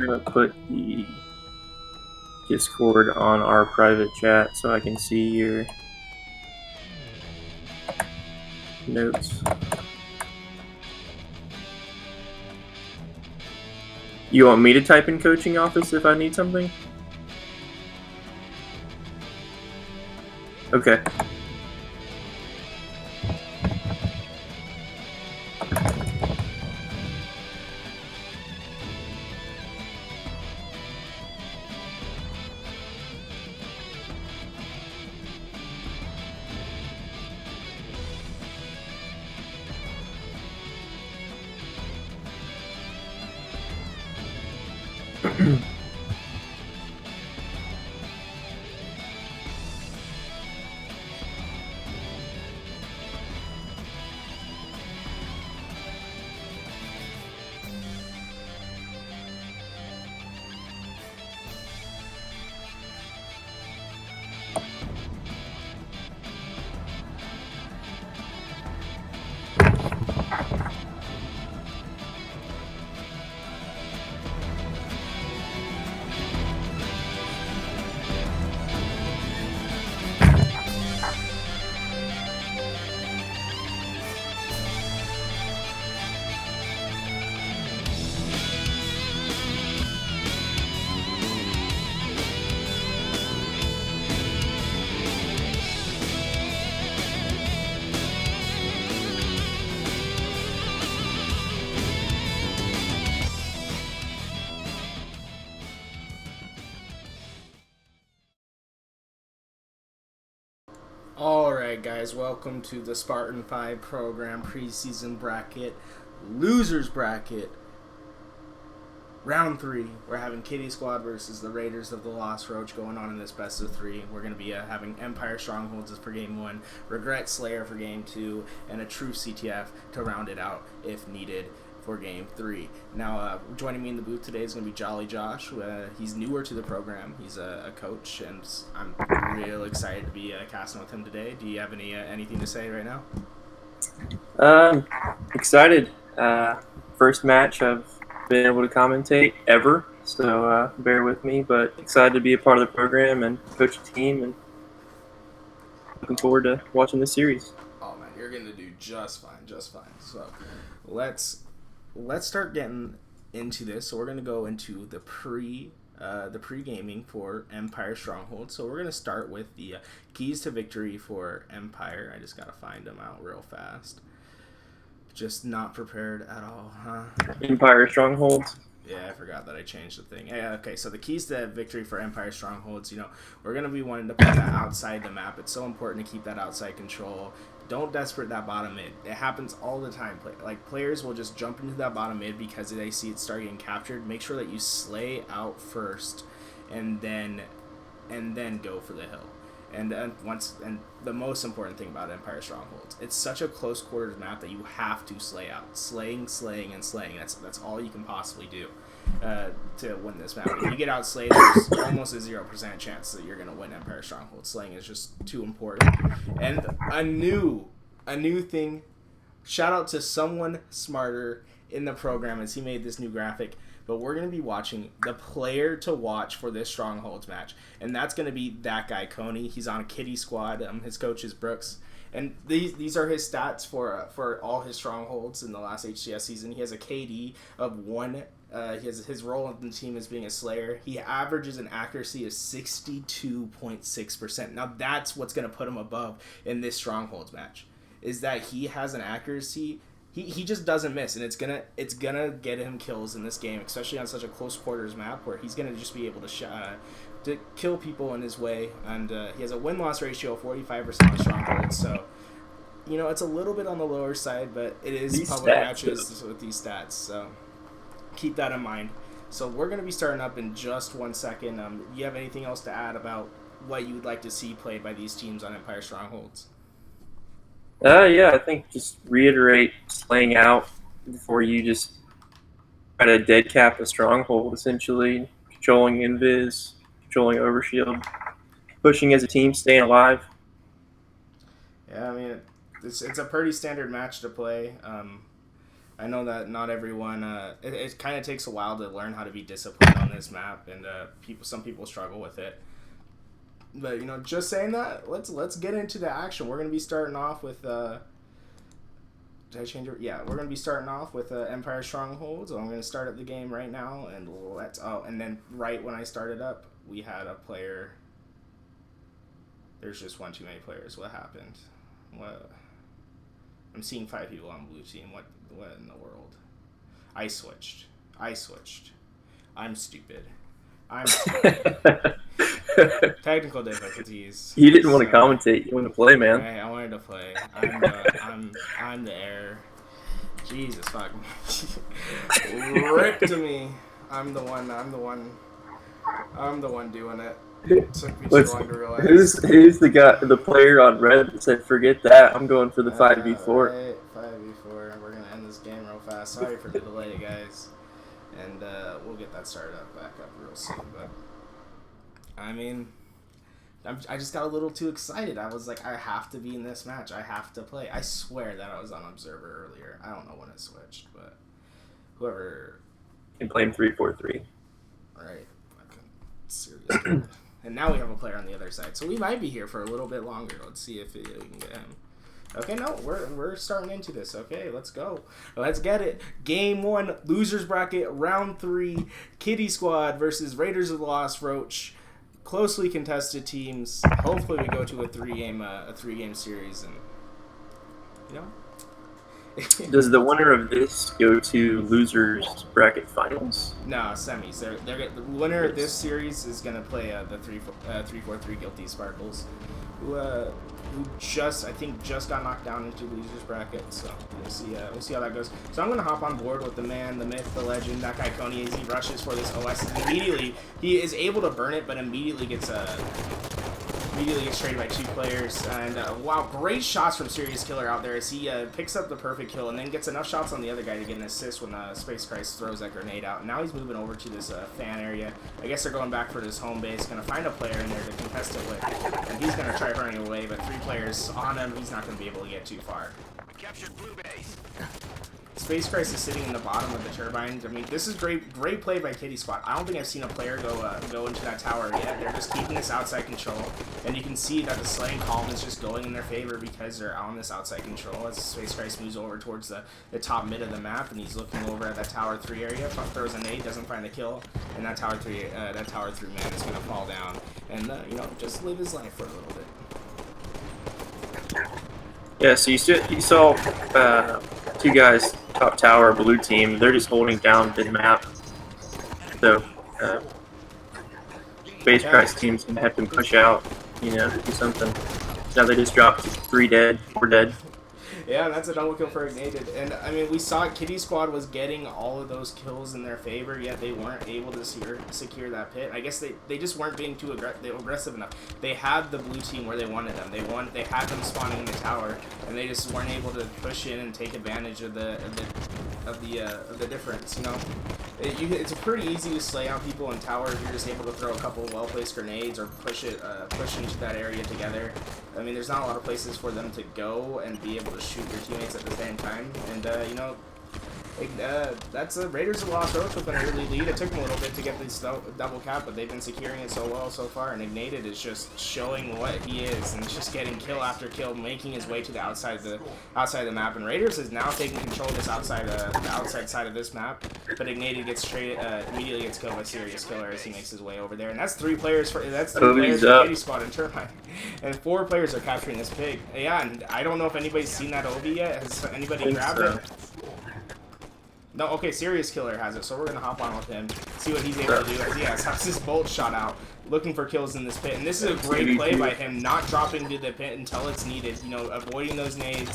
going to put the Discord on our private chat so I can see your notes. You want me to type in coaching office if I need something? Okay. Alright guys, welcome to the Spartan V program preseason bracket, losers bracket, round 3. We're having Kitty Squad versus the Raiders of the Lost Roach going on in this best of 3. We're going to be having Empire Strongholds for game 1, Regret Slayer for game 2, and a True CTF to round it out if needed for game 3. Now, joining me in the booth today is going to be Jolly Josh. He's newer to the program. He's a coach, and I'm real excited to be casting with him today. Do you have anything to say right now? Excited. First match I've been able to commentate ever, so bear with me, but excited to be a part of the program and coach a team, and looking forward to watching this series. Oh man, you're going to do just fine. So, let's start getting into this. So we're going to go into the pre-gaming for Empire Stronghold. So we're going to start with the keys to victory for Empire. I just got to find them out real fast. Just not prepared at all, huh? Empire Strongholds. Yeah, I forgot that I changed the thing. Yeah, okay, so the keys to victory for Empire Strongholds, we're going to be wanting to put that outside the map. It's so important to keep that outside control. Don't desperate that bottom mid. It happens all the time. Players will just jump into that bottom mid because they see it start getting captured. Make sure that you slay out first and then go for the hill. And the most important thing about Empire Strongholds, it's such a close quarters map that you have to slay out, slaying, and slaying. That's all you can possibly do to win this map. If you get outslayed, there's almost a 0% chance that you're gonna win Empire Strongholds. Slaying is just too important. And a new thing. Shout out to someone smarter in the program as he made this new graphic. But we're going to be watching the player to watch for this Strongholds match. And that's going to be that guy, Coney. He's on a Kitty Squad. His coach is Brooks. And these are his stats for all his Strongholds in the last HCS season. He has a KD of 1. His role in the team is being a Slayer. He averages an accuracy of 62.6%. Now that's what's going to put him above in this Strongholds match. Is that he has an accuracy... He just doesn't miss, and it's gonna get him kills in this game, especially on such a close quarters map where he's gonna just be able to kill people in his way. And he has a win-loss ratio of 45% on Strongholds, so it's a little bit on the lower side, but it is these public matches with these stats, so keep that in mind. So we're gonna be starting up in just 1 second. Do you have anything else to add about what you would like to see played by these teams on Empire Strongholds? Yeah, I think just reiterate slaying out before you just try to dead cap a stronghold, essentially. Controlling invis, controlling overshield, pushing as a team, staying alive. Yeah, I mean, it's a pretty standard match to play. I know that not everyone. It kind of takes a while to learn how to be disciplined on this map, and some people struggle with it. But just saying that, let's get into the action. We're gonna be starting off with. Did I change it? Yeah, we're gonna be starting off with Empire Stronghold. So I'm gonna start up the game right now, and and then right when I started up, we had a player. There's just one too many players. What happened? What? I'm seeing 5 people on blue team. What in the world? I switched. I'm stupid. Technical difficulties. You didn't want to commentate. You wanted to play, man. Okay, I wanted to play. I'm the error. Jesus fuck. Rip to me. I'm the one doing it. It took me too long to realize. Who's the player on red that said, "Forget that, I'm going for the 5v4." Right, 5v4. We're gonna end this game real fast. Sorry for the delay, guys. And we'll get that started back up real soon. But I mean, I just got a little too excited. I was like, I have to be in this match. I have to play. I swear that I was on Observer earlier. I don't know when it switched, but whoever can play him 3-4-3. Right. Seriously. And now we have a player on the other side, so we might be here for a little bit longer. Let's see if we can get him. Okay, no, we're starting into this. Okay, let's go. Let's get it. Game 1, losers bracket, round 3, Kitty Squad versus Raiders of the Lost Roach. Closely contested teams. Hopefully, we go to a three-game series, and Does the winner of this go to losers bracket finals? No, semis. The winner of this series is gonna play the 3-4-3 Guilty Sparkles, who just got knocked down into losers bracket. So we'll see how that goes. So I'm gonna hop on board with the man, the myth, the legend, that guy Coney, as he rushes for this OS. Immediately he is able to burn it, but immediately gets traded by 2 players. And wow, great shots from Serious Killer out there as he picks up the perfect kill and then gets enough shots on the other guy to get an assist when Space Christ throws that grenade out. And now he's moving over to this fan area. I guess they're going back for this home base. Going to find a player in there to contest it with. And he's going to try running away, but 3 players on him. He's not going to be able to get too far. Captured blue base. Space Christ is sitting in the bottom of the turbine. I mean, this is great play by Kitty Squad. I don't think I've seen a player go into that tower yet. They're just keeping this outside control, and you can see that the slaying column is just going in their favor because they're on this outside control. As Space Christ moves over towards the top mid of the map, and he's looking over at that tower 3 area. Throws a nade, doesn't find the kill, and that tower 3 man is gonna fall down, and just live his life for a little bit. Yeah, so you saw 2 guys top tower, blue team. They're just holding down the map. So Space Christ team's gonna have them push out, do something. Now they just dropped 3 dead, 4 dead. Yeah, that's a double kill for Ignited. And, I mean, we saw Kitty Squad was getting all of those kills in their favor, yet they weren't able to secure that pit. I guess they just weren't being too aggressive enough. They had the blue team where they wanted them. They had them spawning in the tower, and they just weren't able to push in and take advantage of the difference, It's pretty easy to slay out people in tower if you're just able to throw a couple of well-placed grenades or push into that area together. I mean, there's not a lot of places for them to go and be able to shoot your teammates at the same time. And, that's Raiders of the Lost Roach with an early lead. It took them a little bit to get this double cap, but they've been securing it so well so far. And Ignited is just showing what he is, and just getting kill after kill, making his way to the outside of the map. And Raiders is now taking control of this the outside side of this map. But Ignited gets immediately gets killed by Serious Killer as he makes his way over there. And that's 3 players for Kitty Squad and Turbine, and 4 players are capturing this pig. Yeah, and I don't know if anybody's seen that Obi yet. Has anybody grabbed it? No, okay, Serious Killer has it, so we're going to hop on with him, see what he's able to do, as he has this bolt shot out, looking for kills in this pit. And this is a great play by him, not dropping to the pit until it's needed, avoiding those nades.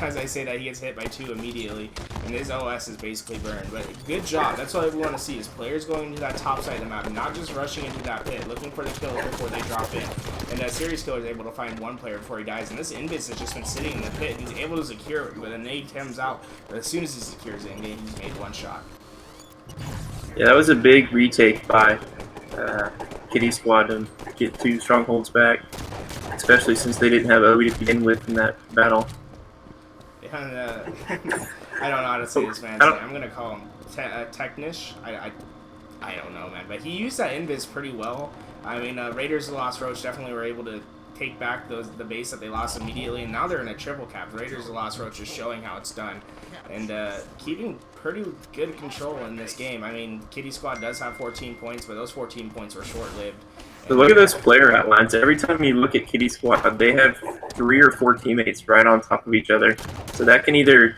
As I say that, he gets hit by 2 immediately, and his OS is basically burned. But good job. That's what we want to see, is players going into that top side of the map, not just rushing into that pit, looking for the kill before they drop in. And Serious Killer is able to find 1 player before he dies. And this Invis has just been sitting in the pit. He's able to secure it, but a nade comes out. But as soon as he secures it, he's made 1 shot. Yeah, that was a big retake by Kitty Squad to get 2 strongholds back, especially since they didn't have Obi to begin with in that battle. kind of I don't know how to say this man's name. I'm gonna call him Technish. I don't know, man, but he used that invis pretty well. I mean, Raiders of the Lost Roach definitely were able to take back the base that they lost immediately, and now they're in a triple cap. Raiders of the Lost Roach is showing how it's done, and keeping pretty good control in this game. I mean, Kitty Squad does have 14 points, but those 14 points were short-lived. So look at those player outlines. Every time you look at Kitty Squad, they have 3 or 4 teammates right on top of each other. So that can either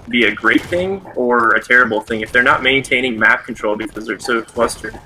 be a great thing or a terrible thing. If they're not maintaining map control because they're so clustered,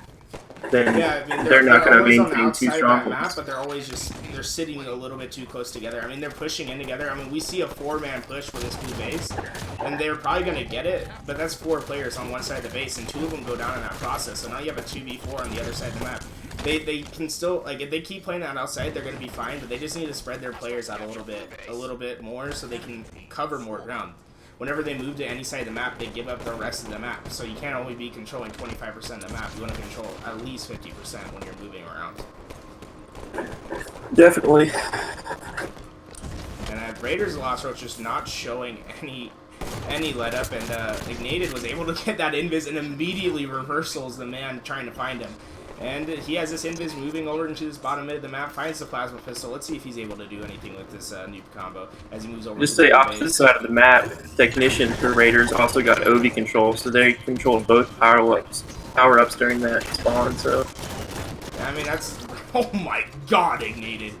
then yeah, I mean, they're not going to maintain 2 strong strongholds. map, but they're always they're sitting a little bit too close together. I mean, they're pushing in together. I mean, we see a 4-man push for this blue base, and they're probably going to get it, but that's 4 players on one side of the base, and 2 of them go down in that process. So now you have a 2v4 on the other side of the map. They can still, like, if they keep playing that outside, they're going to be fine, but they just need to spread their players out a little bit more so they can cover more ground. Whenever they move to any side of the map, they give up the rest of the map. So you can't only be controlling 25% of the map. You want to control at least 50% when you're moving around. Definitely. And Raiders of the Lost Roach just not showing any let up, and Ignated was able to get that invis and immediately reversals the man trying to find him. And he has this invis moving over into this bottom mid of the map, finds the plasma pistol. Let's see if he's able to do anything with this noob combo as he moves over. Just the opposite side of the map, Technician for Raiders also got OV control, so they control both power-ups during that spawn, so... I mean, that's... Oh my god, Ignated!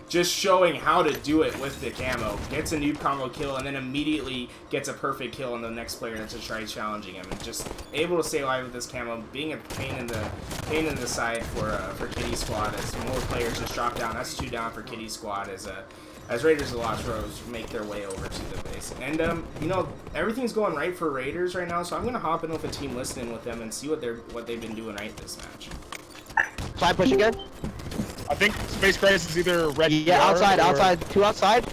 Just showing how to do it with the camo. Gets a noob combo kill, and then immediately gets a perfect kill on the next player that just tries challenging him. And just able to stay alive with this camo, being a pain in the side for Kitty Squad as more players just drop down. That's 2 down for Kitty Squad as Raiders of the Lost Roach make their way over to the base. And you know, everything's going right for Raiders right now, so I'm gonna hop in with a team listening with them and see what they've been doing right this match. Side push again. I think Space Grace is either red. Yeah, outside, outside. 2 outside.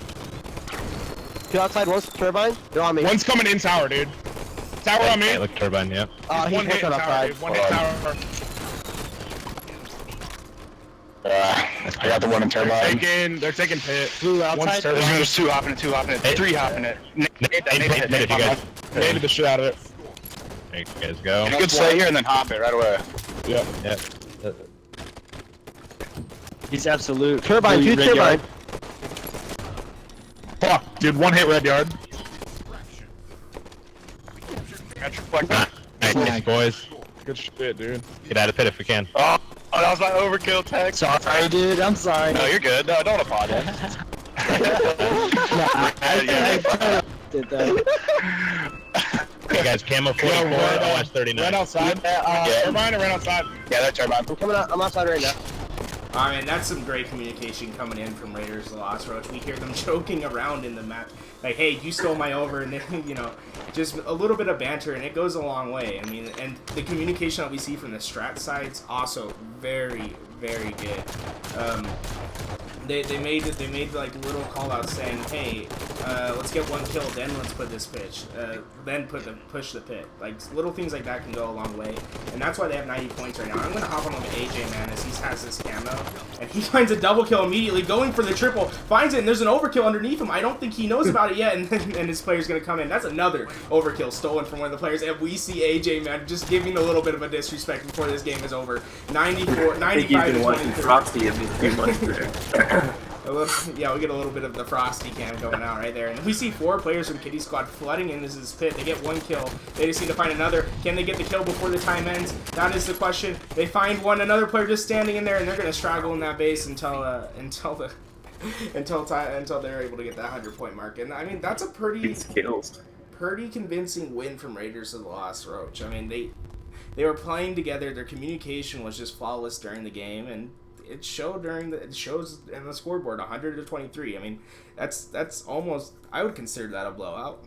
2 outside, 1's turbine. They're on me. One's coming in tower, dude. Tower on me. Look, turbine, yeah. He's One hit pushing tower, outside. dude. One hit tower. I got the one in turbine. They're taking pit. Blue One's outside. turbine. There's 2 hopping it, 2 hopping it, 3 hopping it. Native, you guys. Nated the shit out of it. There you guys go. You could stay here and then hop it right away. Yeah. Yeah. He's absolute. Turbine, 2 turbine. Fuck, dude. 1 hit red yard. Got your flex. Nice, boys. Good shit, dude. Get out of pit if we can. Oh, that was my overkill tag. Sorry, dude. I'm sorry. No, you're good. No, don't apologize. I did that. Hey guys, camo 44, OS 39. Red outside. Turbine or red outside? Yeah, that turbine. I'm coming out. I'm outside right now. And that's some great communication coming in from Raiders of the Lost Roach. We hear them joking around in the match, like, "Hey, you stole my over," and then, you know, just a little bit of banter, and it goes a long way. I mean, and the communication that we see from the strat side's also very, very good. They made like little call outs saying, "Hey, let's get 1 kill, then let's put this pitch, then push the pit." Like little things like that can go a long way, and that's why they have 90 points right now. I'm gonna hop on with AJ, man, as he has this camo, and he finds a double kill immediately, going for the triple, finds it, and there's an overkill underneath him. I don't think he knows about it yet, and his player's gonna come in. That's another overkill stolen from one of the players, and we see AJ, man, just giving a little bit of a disrespect before this game is over. 94, 95 I think he's been to watching 23. Frosty of these 2 months there. Yeah, we get a little bit of the Frosty cam going out right there. And we see 4 players from Kitty Squad flooding into this pit. They get 1 kill. They just need to find another. Can they get the kill before the time ends? That is the question. They find another player just standing in there, and they're going to straggle in that base until they're able to get that 100-point mark. And I mean, that's a pretty convincing win from Raiders of the Lost Roach. I mean, they were playing together. Their communication was just flawless during the game, and it showed it shows in the scoreboard 100 to 23. I mean, that's almost, I would consider that a blowout.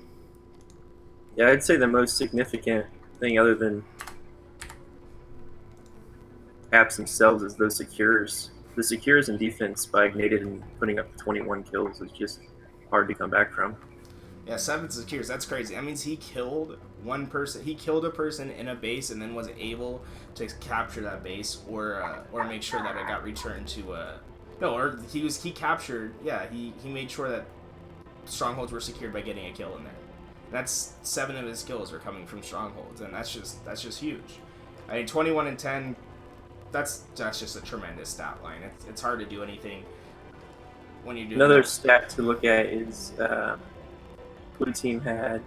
Yeah, I'd say the most significant thing other than apps themselves is those secures. The secures and defense by Ignited and putting up 21 kills is just hard to come back from. Yeah, 7 secures. That's crazy. That means he killed one person. He killed a person in a base and then was able to capture that base or make sure that it got returned to no, or he captured. Yeah, he made sure that strongholds were secured by getting a kill in there. That's 7 of his kills are coming from strongholds, and that's just huge. I mean, 21 and 10. That's just a tremendous stat line. It's hard to do anything when you do. Another stat to look at is blue team had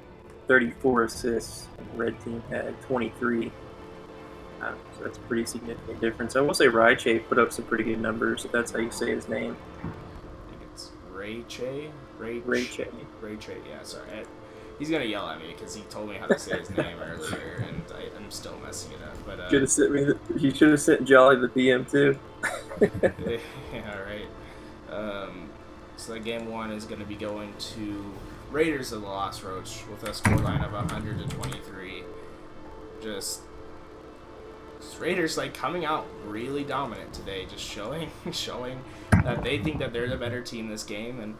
34 assists, and red team had 23. So that's a pretty significant difference. I will say Raiche put up some pretty good numbers, if that's how you say his name. I think it's Raiche. Raiche. Yeah, sorry. He's gonna yell at me because he told me how to say his name earlier, and I'm still messing it up. But You should have sent Jolly the PM too. yeah, right. So that game 1 is gonna be going to Raiders of the Lost Roach with a scoreline of 100-23. Just Raiders like coming out really dominant today, just showing that they think that they're the better team this game. And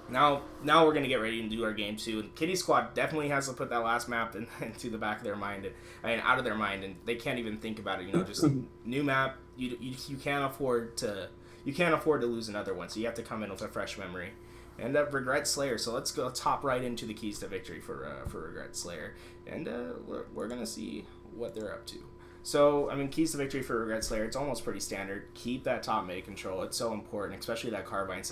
now we're gonna get ready and do our game 2. And Kitty Squad definitely has to put that last map into the back of their mind, out of their mind, and they can't even think about it. Just new map. You can't afford to lose another one, so you have to come in with a fresh memory. And Regret Slayer. So let's go top right into the keys to victory for Regret Slayer, and we're gonna see what they're up to. So, I mean, keys to victory for Regret Slayer, it's almost pretty standard. Keep that top mid control. It's so important, especially that carbine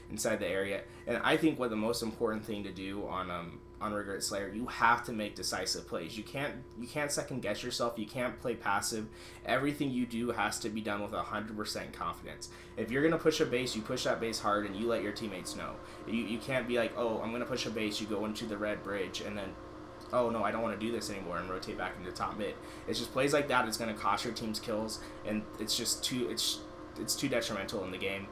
inside the area. And I think what the most important thing to do on Regret Slayer, you have to make decisive plays. You can't second guess yourself. You can't play passive. Everything you do has to be done with 100% confidence. If you're gonna push a base, you push that base hard, and you let your teammates know. You can't be like, oh, I'm gonna push a base. You go into the red bridge, and then, oh no, I don't want to do this anymore, and rotate back into top mid. It's just plays like that. It's going to cost your team's kills, and it's just too detrimental in the game.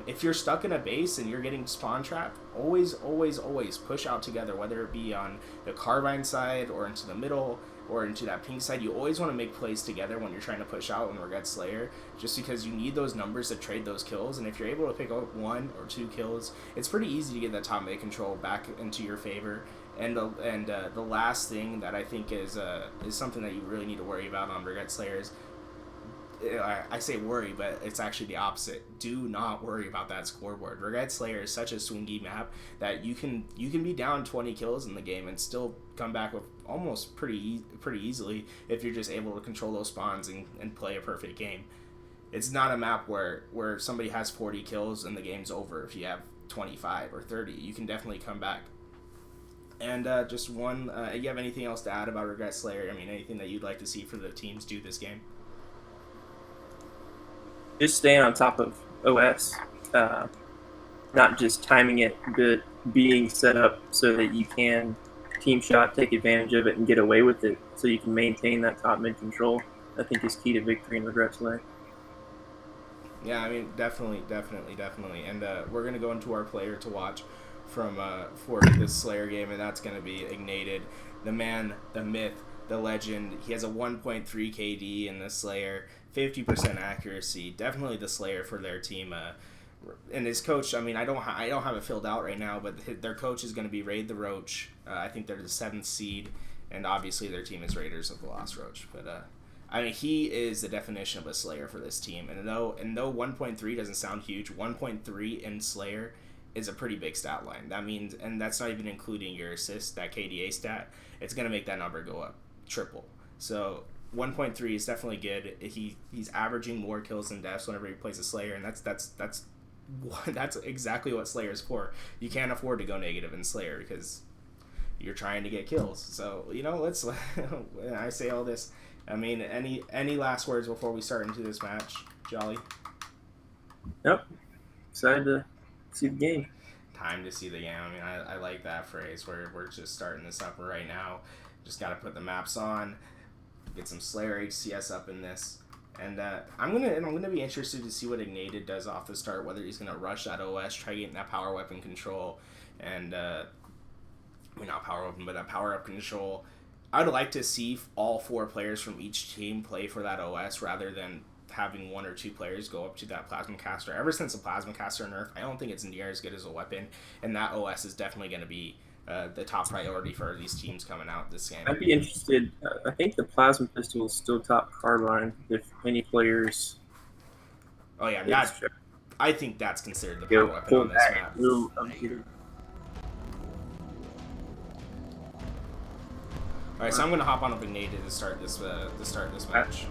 If you're stuck in a base and you're getting spawn trapped, always push out together, whether it be on the carbine side or into the middle or into that pink side. You always want to make plays together when you're trying to push out in Regret Slayer, just because you need those numbers to trade those kills. And if you're able to pick up 1 or 2 kills, it's pretty easy to get that top mid control back into your favor. And the last thing that I think is something that you really need to worry about on Regret Slayer is, I say worry, but it's actually the opposite. Do not worry about that scoreboard. Regret Slayer is such a swingy map that you can be down 20 kills in the game and still come back with almost pretty easily if you're just able to control those spawns and play a perfect game. It's not a map where somebody has 40 kills and the game's over if you have 25 or 30. You can definitely come back. And just one, you have anything else to add about Regret Slayer? I mean, anything that you'd like to see for the teams do this game? Just staying on top of OS, not just timing it, but being set up so that you can team shot, take advantage of it, and get away with it, so you can maintain that top mid control. I think is key to victory in Regret Slayer. Yeah, I mean, definitely. And we're gonna go into our player to watch for this Slayer game, and that's going to be Ignated, the man, the myth, the legend. He has a 1.3 KD in the Slayer, 50% accuracy. Definitely the Slayer for their team. And his coach, I mean, I don't have it filled out right now, but their coach is going to be Raid the Roach. I think they're the 7th seed, and obviously their team is Raiders of the Lost Roach. But I mean, he is the definition of a Slayer for this team. And though 1.3 doesn't sound huge, 1.3 in Slayer is a pretty big stat line. That means, and that's not even including your assist, that KDA stat. It's going to make that number go up triple. So 1.3 is definitely good. He's averaging more kills than deaths whenever he plays a Slayer, and that's exactly what Slayer is for. You can't afford to go negative in Slayer because you're trying to get kills. So, let's I say all this. I mean, any last words before we start into this match, Jolly? Nope. Excited to see the game. Time to see the game. I mean, I like that phrase. We're just starting this up right now. Just got to put the maps on, get some Slayer HCS up in this, and I'm gonna be interested to see what Ignated does off the start. Whether he's gonna rush that OS, try getting that power weapon control, and not power weapon, but that power up control. I'd like to see all 4 players from each team play for that OS rather than having 1 or 2 players go up to that plasma caster. Ever since the plasma caster nerf, I don't think it's near as good as a weapon, and that OS is definitely going to be the top priority for these teams coming out this game. I'd be interested. I think the plasma pistol is still top carbine. If any players, I think that's considered the power weapon on this map. Alright, so I'm gonna hop on up Ignited to start this match.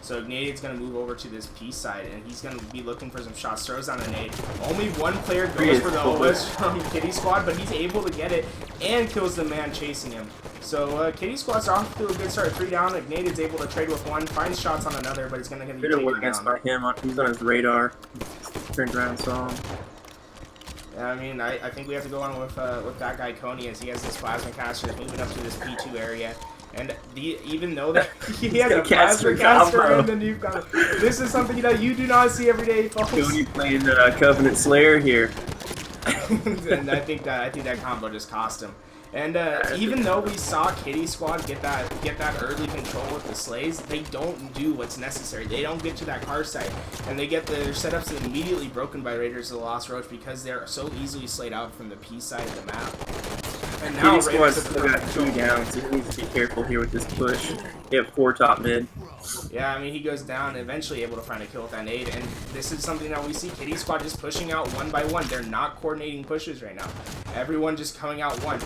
So Ignated's gonna move over to this P side, and he's gonna be looking for some shots. Throws down a nade. Only one player goes for the OS from Kitty Squad, but he's able to get it and kills the man chasing him. So Kitty Squad's off to a good start. 3 down. Ignated's able to trade with one, finds shots on another, but he's gonna get taken down. By him. He's on his radar. Turned around and saw him. Yeah, I mean, I think we have to go on with that guy Coney, as he has this plasma caster moving up to this P2 area. And even though that he has a plasma caster and the nuke gun, this is something that you do not see every day, folks. Coney playing Covenant Slayer here. And I think that combo just cost him. And even though we saw Kitty Squad get that early control with the Slays, they don't do what's necessary. They don't get to that car site, and they get their setups immediately broken by Raiders of the Lost Roach because they're so easily slayed out from the P side of the map. And now Kitty Squad's still got 2 down, so he needs to be careful here with this push. They have 4 top mid. Yeah, I mean, he goes down, eventually able to find a kill with that nade, and this is something that we see Kitty Squad just pushing out one by one. They're not coordinating pushes right now. Everyone just coming out one.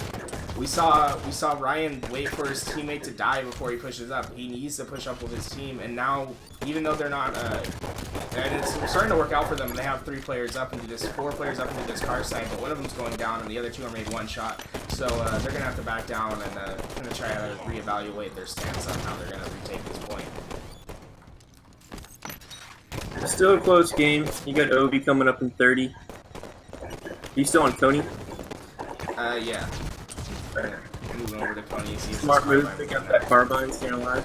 We saw Ryan wait for his teammate to die before he pushes up. He needs to push up with his team, and now, even though they're not, and it's starting to work out for them, they have 3 players up into this, 4 players up into this car site, but one of them's going down, and the other 2 are made 1 shot. So they're gonna have to back down and gonna try to reevaluate their stance on how they're gonna retake this point. Still a close game. You got Ovi coming up in 30. You still on Coney? Yeah. Moving over to Coney. Smart move. Pick up that carbine, staying alive.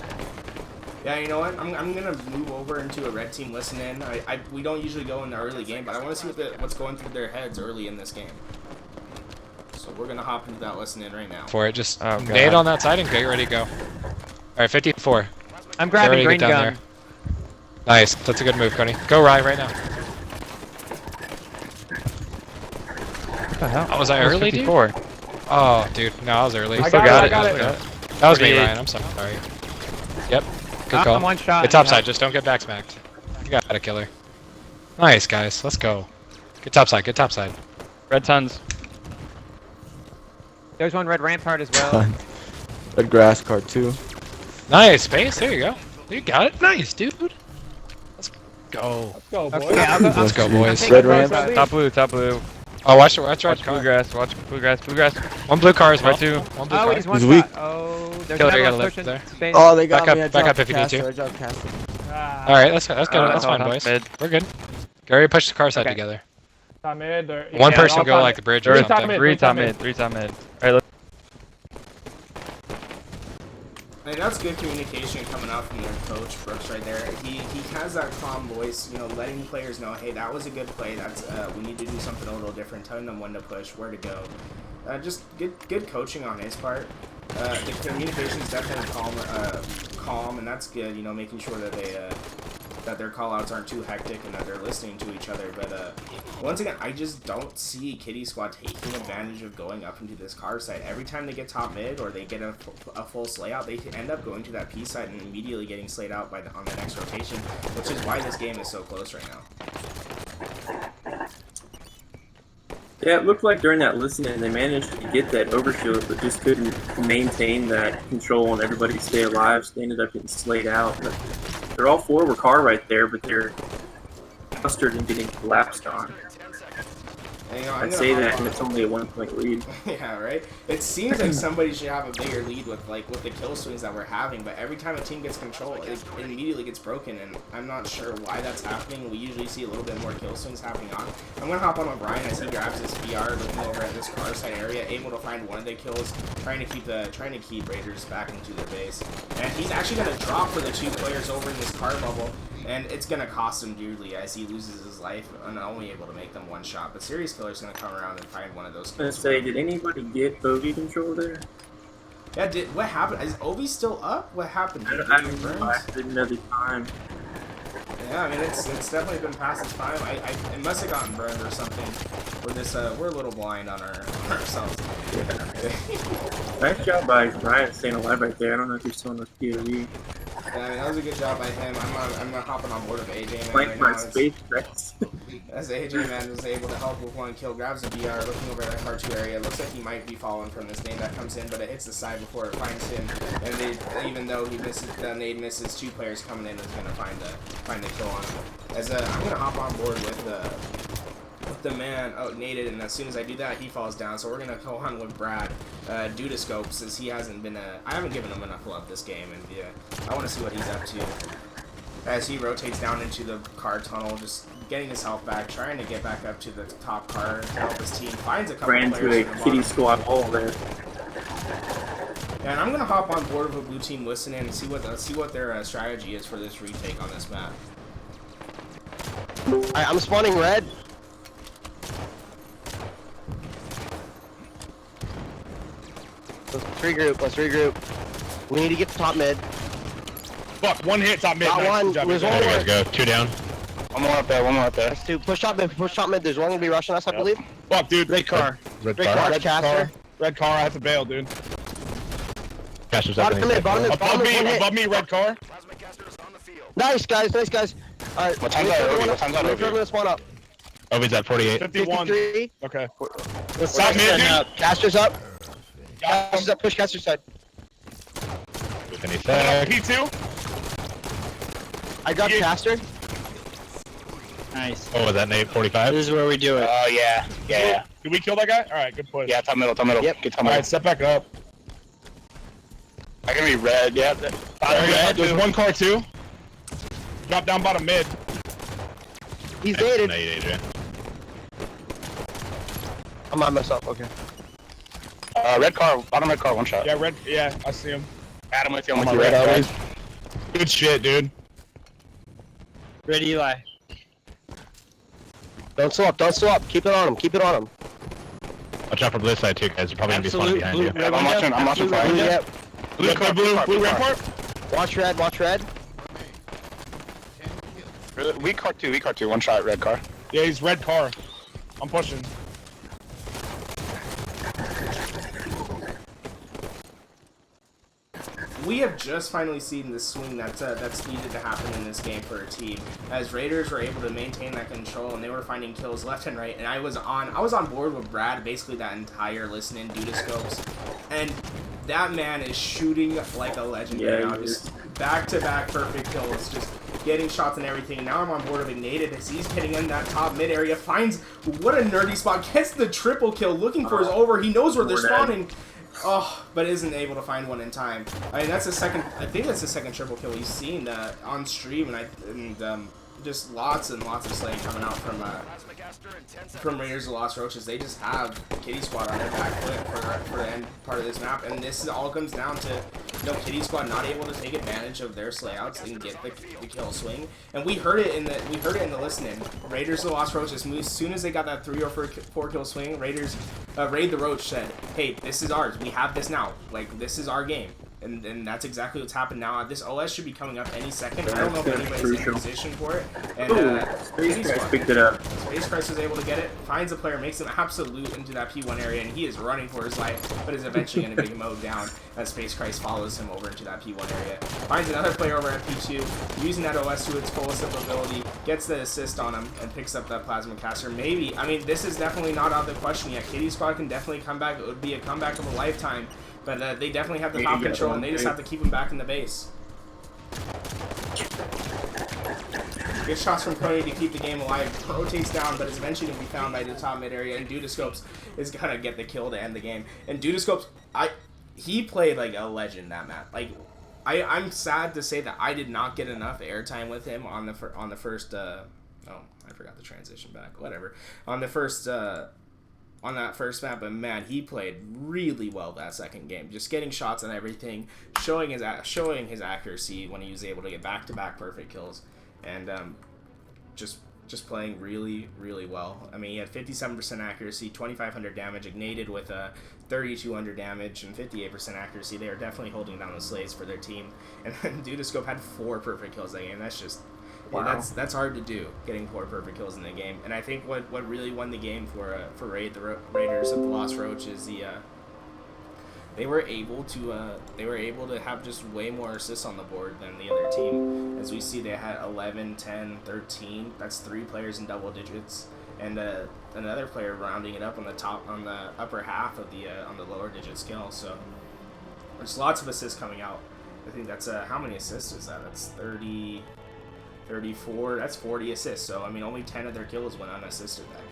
Yeah, you know what? I'm gonna move over into a red team listen in. We don't usually go in the early game, but I want to see what's going through their heads early in this game. So we're gonna hop into that listen in right now. For it, just nade on that side and get ready to go. All right, 54. I'm grabbing green gun. There. Nice, that's a good move, Coney. Go Rye right now. What the hell? Oh, was I early, 54. Dude? Oh, dude, no, I was early. I got it. That was me, Ryan. I'm sorry. Yep, good call. I'm 1 shot. Get topside, just don't get back smacked. You got a killer. Nice, guys. Let's go. Get topside, get topside. Red tons. There's one red rampart as well. Red grass card too. Nice, space. There you go. You got it. Nice, dude. Let's go. Let's go, boys. Okay, Let's go, boys. Red ramp. Top blue, top blue. Oh, watch red car. Bluegrass, watch bluegrass, bluegrass. One blue car as well. Red 2. One blue Oh, car. he's 1 He's weak. shot. Oh, there's Killer, you another gotta pushing lift space. Oh, they got Back me. up if you need to. I dropped castle. Alright, that's good. That's fine, boys. We're good. Gary, push the car side together. Top mid. One person go like the bridge or something. 3 top mid. Alright, let's. I mean, that's good communication coming out from their coach, Brooks, right there. He has that calm voice, you know, letting players know, hey, that was a good play. That's we need to do something a little different, telling them when to push, where to go. Just good coaching on his part. The communication is definitely calm, and that's good. You know, making sure that that their call-outs aren't too hectic and that they're listening to each other. But once again, I just don't see Kitty Squad taking advantage of going up into this car site. Every time they get top mid or they get a full slay out, they end up going to that P site and immediately getting slayed out on the next rotation, which is why this game is so close right now. Yeah, it looked like during that listening they managed to get that overshield, but just couldn't maintain that control and everybody stay alive, so they ended up getting slayed out. But they're all 4 were car right there, but they're clustered and getting collapsed on. And, you know, I'd say that, and it's only a 1-point lead. Yeah, right? It seems like somebody should have a bigger lead with the kill swings that we're having, but every time a team gets control, it immediately gets broken, and I'm not sure why that's happening. We usually see a little bit more kill swings happening on. I'm gonna hop on with Brian as he grabs his VR, looking over at this car side area, able to find one of the kills, trying to keep Raiders back into their base. And he's actually gonna drop for the 2 players over in this car bubble. And it's going to cost him dearly as he loses his life and only able to make them 1 shot. But Serious Killer's going to come around and find one of those kills. I was going to say, did anybody get Ovi control there? Yeah, what happened? Is Ovi still up? What happened? I didn't know the time. Yeah, I mean, it's definitely been past its time. It must have gotten burned or something. We're a little blind on ourselves. Yeah. Nice job by Brian staying alive right there. I don't know if you're still in the POV. Yeah, I mean, that was a good job by him. I'm hopping on board with AJ, man, Flank right by now. Space Rex. As AJ, man, was able to help with one kill, grabs the BR, looking over at that car 2 area. It looks like he might be falling from this nade that comes in, but it hits the side before it finds him. And even though he misses, the nade misses, 2 players coming in is going to find the kill on him. As I'm going to hop on board with the man naded, and as soon as I do that, he falls down. So we're gonna go on with Brad, due to scopes, as he hasn't been. I haven't given him enough love this game, and yeah, I want to see what he's up to. As he rotates down into the car tunnel, just getting his health back, trying to get back up to the top car to help his team. Finds a couple Ran players to in a the kitty bottom. squad hole there. And I'm gonna hop on board with a blue team, listen in, and see what their strategy is for this retake on this map. Alright, I'm spawning red. Let's regroup. We need to get to top mid. Fuck, one hit top mid. Got Nice. one. Good job, There's good one job. There you guys go. 2 down. One more up there, one more up there. Let's do push top mid. There's one gonna be rushing us, I believe. Fuck, dude. Red car. Red Red car. car. Red Caster. car. Red car, I have to bail, dude. Caster's up. Bottom mid. Bottom mid. Above me, red car. Nice guys. Alright. What time's that, Obi? What time's that, Wait Obi? for everyone to spawn up. Obi's at 48. 51. 53. Okay. Let's Top mid, dude. Caster's up. Caster's up. Push Caster's side. Any sec. P2. I got Yeah. Caster. Nice. Oh, was that Nate 45? This is where we do it. Oh, yeah. Did we kill that guy? Alright, good push. Yeah, top middle. Yep. Get top middle. Alright, step back up. I can be red, yeah. Bottom red. There's one car too. Drop down bottom mid. He's dated. Nate, Adrian. I'm on myself. Okay. Red car, bottom red car, one shot. Yeah, red. Yeah, I see him. Adam with you, I'm I'm with on you, red red. always. Good shit, dude. Red Eli. Don't slow up. Keep it on him. Watch out for blue side too, guys. They're probably gonna be spawning behind you. Yeah, I'm watching fire. Yep. Blue car, Blue red car. Watch red. Weak car two, one shot, red car. Yeah, he's red car. I'm pushing. We have just finally seen the swing that's needed to happen in this game for a team, as Raiders were able to maintain that control and they were finding kills left and right. And I was on board with Brad basically that entire listening due to scopes, and that man is shooting like a legend right now, just back-to-back perfect kills, just getting shots and everything. Now I'm on board of Ignited as he's getting in that top mid area, finds what a nerdy spot, gets the triple kill, looking for his over. He knows where they're spawning. Oh, but isn't able to find one in time. I mean, that's the second. I think that's the second triple kill we've seen on stream, and just lots and lots of slaying coming out from Raiders of Lost Roaches. They just have Kitty Squad on their back foot for the end part of this map, and this all comes down to Kitty Squad not able to take advantage of their slayouts and get the kill swing. And we heard it in the listening. Raiders of Lost Roaches, as soon as they got that 3 or 4 kill swing, Raiders Raid the Roach said, "Hey, this is ours. We have this now. Like, this is our game." And that's exactly what's happened now. This OS should be coming up any second. I don't know if anybody's in position for it. And Space Christ picked it up. Space Christ was able to get it, finds a player, makes him absolute into that P1 area, and he is running for his life, but is eventually going to be mowed down as Space Christ follows him over into that P1 area. Finds another player over at P2, using that OS to its fullest ability, gets the assist on him, and picks up that Plasma Caster. Maybe, I mean, this is definitely not out of the question yet. Kitty Squad can definitely come back. It would be a comeback of a lifetime. But they definitely have the top control, and they just have to keep him back in the base. Good shots from Cody to keep the game alive. Rotates down, but is eventually going to be found by the top mid area, and Dudascopes is going to get the kill to end the game. And Dudascopes, he played like a legend that map. Like, I'm sad to say that I did not get enough airtime with him on the first. Oh, I forgot the transition back. Whatever. On that first map, but man, he played really well that second game. Just getting shots and everything, showing his accuracy when he was able to get back-to-back perfect kills, and just playing really, really well. I mean, he had 57% accuracy, 2,500 damage, ignited with 3,200 damage, and 58% accuracy. They are definitely holding down the slays for their team. And then Dudascope had 4 perfect kills that game. That's just... Wow. That's hard to do, getting 4 perfect kills in the game. And I think what really won the game for Raiders of the Lost Roach is they were able to have just way more assists on the board than the other team. As we see, they had 11, 10, 13. That's 3 players in double digits, and another player rounding it up on the upper half of the on the lower digit scale. So there's lots of assists coming out. I think that's how many assists is that? That's 30, 34. That's 40 assists. So I mean, only 10 of their kills went unassisted that game.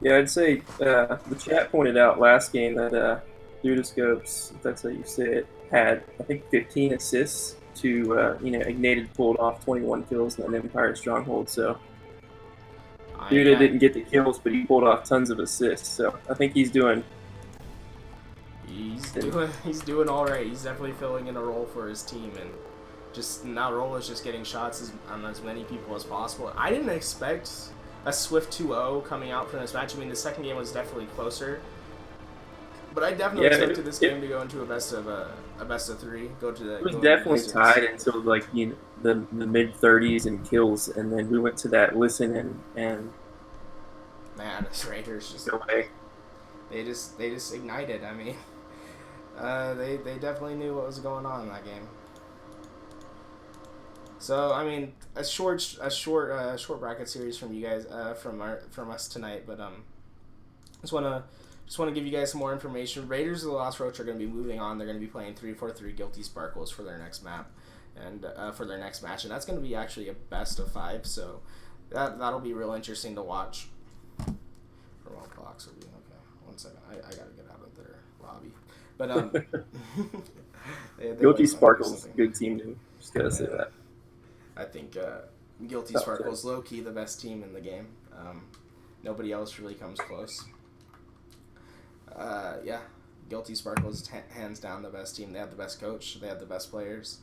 Yeah, I'd say the chat pointed out last game that Dudascopes, if that's how you say it, had I think 15 assists to Ignited pulled off 21 kills in an Empire Stronghold. So Duda didn't get the kills, but he pulled off tons of assists. So I think he's doing. He's doing all right. He's definitely filling in a role for his team, and just that role is just getting shots on as many people as possible. I didn't expect a swift 2-0 coming out from this match. I mean, the second game was definitely closer, but I definitely expected this game to go into a best of 3. It was definitely tied until like the mid 30s in kills, and then we went to that listen and man, the Raiders just no way. They just ignited. I mean, they definitely knew what was going on in that game. So I mean, a short bracket series from you guys, from us tonight. But just wanna give you guys some more information. Raiders of the Lost Roach are going to be moving on. They're going to be playing 3-4-3 Guilty Sparkles for their next map, and for their next match, and that's going to be actually a best of 5. So that'll be real interesting to watch. Remote box will be okay. 1 second, I gotta get out of their lobby. But Guilty Sparkles, good team too. Just gotta say that. I think Guilty Sparkles low key the best team in the game. Nobody else really comes close. Yeah, Guilty Sparkles hands down the best team. They have the best coach. They have the best players.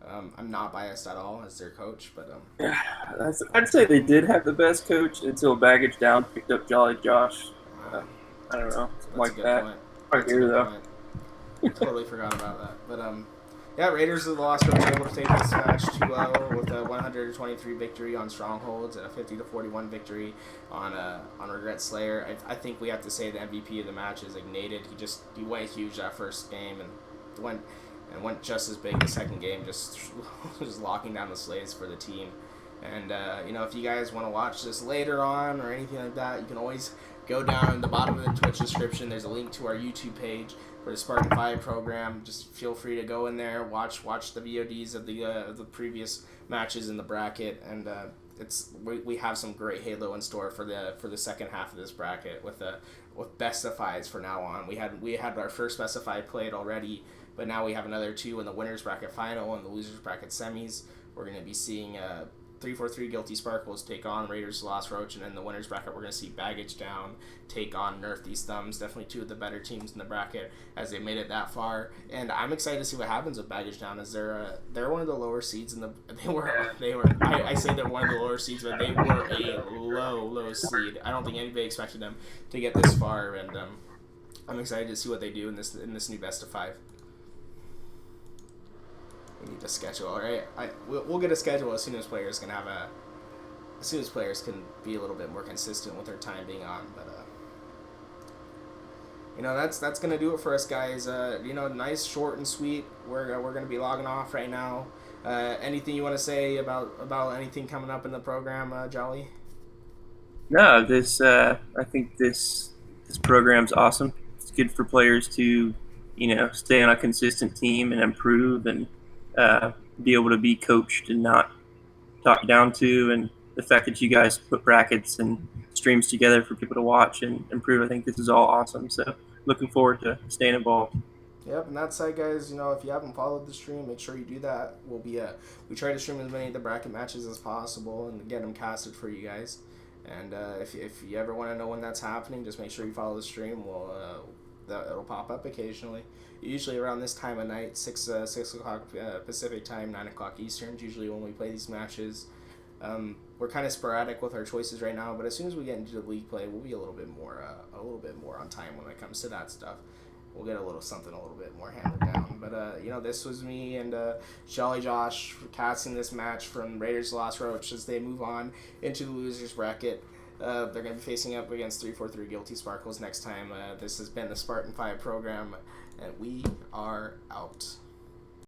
I'm not biased at all as their coach, but I'd say they did have the best coach until Baggage Down picked up Jolly Josh. I don't know, like that. Point. Right here though. Totally forgot about that, but yeah, Raiders of the Lost Roach able to take this match 2-0 with a 123 victory on Strongholds and a 50-41 victory on Regret Slayer. I think we have to say the MVP of the match is Ignited. He went huge that first game and went just as big the second game, just locking down the slates for the team. And if you guys want to watch this later on or anything like that, you can always go down in the bottom of the Twitch description. There's a link to our YouTube page for the Spartan V program. Just feel free to go in there, watch the VODs of the previous matches in the bracket, and we have some great Halo in store for the second half of this bracket with best of 5s for now on. We had our first best of 5 played already, but now we have another 2 in the winners bracket final and the losers bracket semis. We're going to be seeing 3-4-3 Guilty Sparkles take on Raiders of the Lost Roach, and in the winners bracket we're going to see Baggage Down take on Nerf These Thumbs. Definitely 2 of the better teams in the bracket as they made it that far, and I'm excited to see what happens with Baggage Down, as they're one of the lower seeds in the I say they're one of the lower seeds, but they were a low seed. I don't think anybody expected them to get this far, and I'm excited to see what they do in this new best of 5. We need to schedule, all right? We'll get a schedule as soon as players can be a little bit more consistent with their time being on. But that's gonna do it for us, guys. Nice, short and sweet. We're gonna be logging off right now. Anything you want to say about anything coming up in the program, Jolly? No, I think this program's awesome. It's good for players to stay on a consistent team and improve and be able to be coached and not talked down to, and the fact that you guys put brackets and streams together for people to watch and improve. I think this is all awesome. So looking forward to staying involved. Yep, and that side, guys, if you haven't followed the stream, make sure you do that. We try to stream as many of the bracket matches as possible and get them casted for you guys. And if you ever want to know when that's happening, just make sure you follow the stream. It'll pop up occasionally. Usually around this time of night, 6 o'clock Pacific time, 9 o'clock Eastern, usually when we play these matches. We're kind of sporadic with our choices right now, but as soon as we get into the league play, we'll be a little bit more on time when it comes to that stuff. We'll get a little bit more hammered down. But this was me and Jolly Josh casting this match from Raiders of the Lost Roach as they move on into the losers bracket. They're going to be facing up against 343 Guilty Sparkles next time. This has been the Spartan V program, and we are out.